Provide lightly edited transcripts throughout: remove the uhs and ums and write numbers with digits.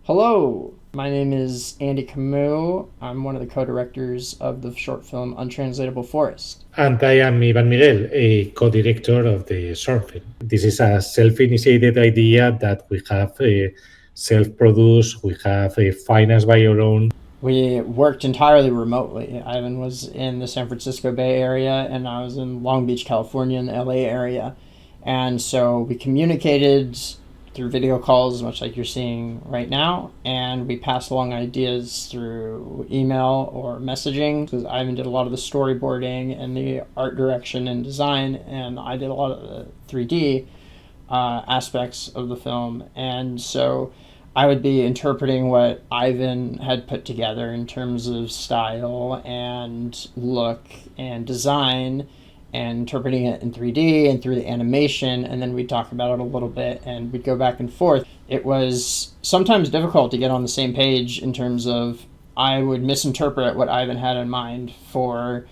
Hello, my name is Andy Camou. I'm one of the co-directors of the short film Untranslatable Forest. And I am Ivan Miguel, a co-director of the short film. This is a self-initiated idea that we have self-produced, we have financed by our own. We worked entirely remotely. Ivan was in the San Francisco Bay Area, and I was in Long Beach, California, in the LA area. And so we communicated through video calls, much like you're seeing right now, and we passed along ideas through email or messaging. Because Ivan did a lot of the storyboarding and the art direction and design, and I did a lot of the 3D aspects of the film. And so I would be interpreting what Ivan had put together in terms of style and look and design, and interpreting it in 3D and through the animation, and then we'd talk about it a little bit and we'd go back and forth. It was sometimes difficult to get on the same page in terms of I would misinterpret what Ivan had in mind for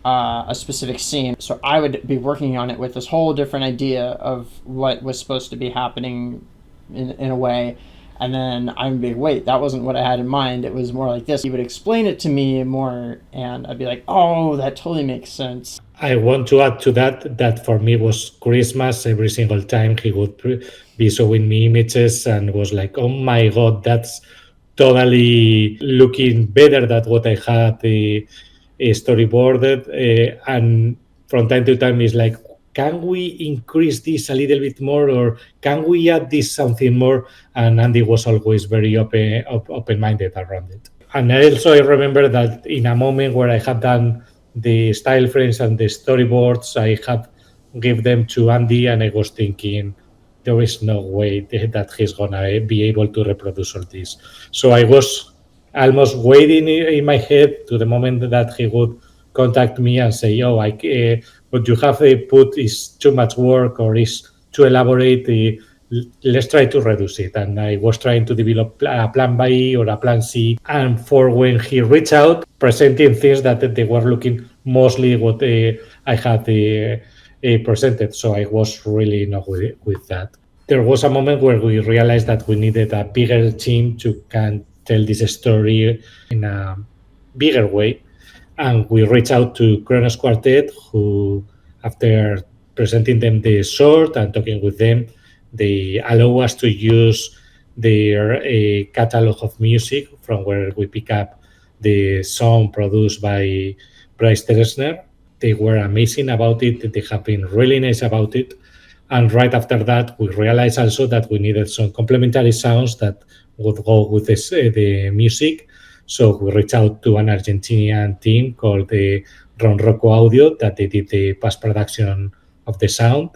a specific scene. So I would be working on it with this whole different idea of what was supposed to be happening in a way. And then I would be, wait, that wasn't what I had in mind. It was more like this. He would explain it to me more, and I'd be like, oh, that totally makes sense. I want to add to that for me was Christmas. Every single time he would be showing me images and was like, oh my God, that's totally looking better than what I had storyboarded. And from time to time, it's like, can we increase this a little bit more, or can we add this something more? And Andy was always very open-minded around it. And I remember that in a moment where I had done the style frames and the storyboards, I had give them to Andy, and I was thinking, there is no way that he's gonna be able to reproduce all this. So I was almost waiting in my head to the moment that he would contact me and say, "Oh, what you have put is too much work or is too elaborate. Let's try to reduce it." And I was trying to develop a plan B or a plan C. And for when he reached out, presenting things that they were looking mostly what I had presented. So I was really not with that. There was a moment where we realized that we needed a bigger team to can tell this story in a bigger way. And we reached out to Kronos Quartet, who, after presenting them the short and talking with them, they allow us to use their catalog of music from where we pick up the song produced by Bryce Teresner. They were amazing about it. They have been really nice about it. And right after that, we realized also that we needed some complementary sounds that would go with the music. So we reached out to an Argentinian team called the Ron Rocco Audio that they did the post-production of the sound.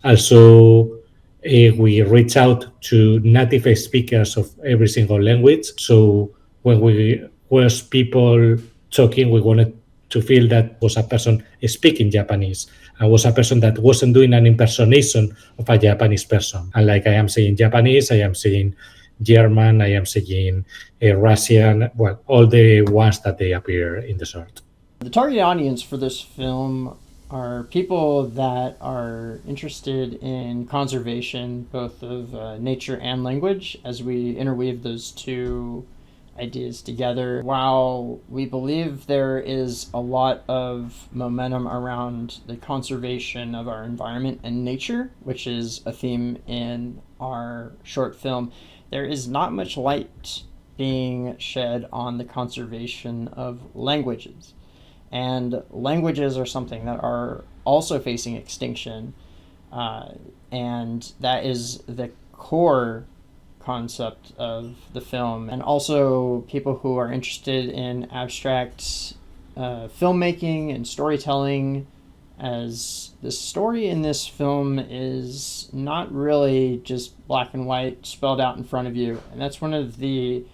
Also, we reached out to native speakers of every single language. So when we was people talking, we wanted to feel that was a person speaking Japanese and was a person that wasn't doing an impersonation of a Japanese person. And like I am saying Japanese, I am saying German, I am saying Russian, well, all the ones that they appear in the short. The target audience for this film are people that are interested in conservation, both of nature and language, as we interweave those two ideas together. While we believe there is a lot of momentum around the conservation of our environment and nature, which is a theme in our short film, there is not much light being shed on the conservation of languages. And languages are something that are also facing extinction, and that is the core concept of the film. And also people who are interested in abstract filmmaking and storytelling, as the story in this film is not really just black and white spelled out in front of you. And that's one of the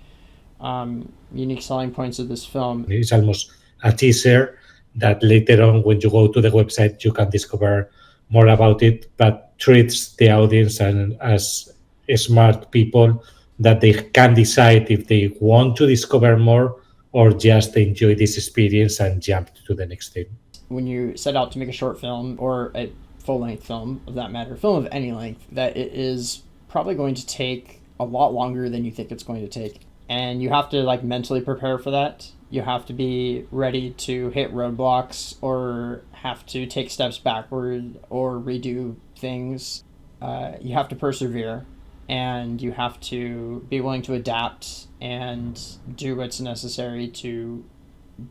unique selling points of this film. It's almost a teaser that later on, when you go to the website, you can discover more about it, but treats the audience and as smart people that they can decide if they want to discover more or just enjoy this experience and jump to the next thing. When you set out to make a short film, or a full-length film of that matter, film of any length, that it is probably going to take a a lot longer than you think it's going to take. And you have to like mentally prepare for that. You have to be ready to hit roadblocks or have to take steps backward or redo things. You have to persevere, and you have to be willing to adapt and do what's necessary to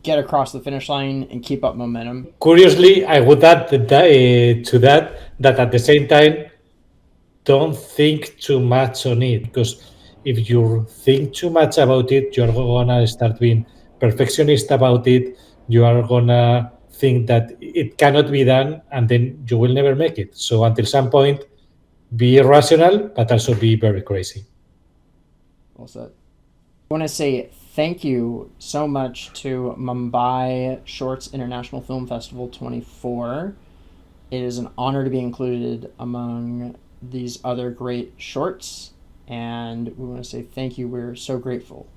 get across the finish line and keep up momentum. Curiously, I would add to that at the same time, don't think too much on it, because if you think too much about it, you're gonna start being perfectionist about it. You are gonna think that it cannot be done, and then you will never make it. So until some point, be rational, but also be very crazy. Well said. I want to say thank you so much to Mumbai Shorts International Film Festival 24. It is an honor to be included among these other great shorts, and we want to say thank you. We're so grateful.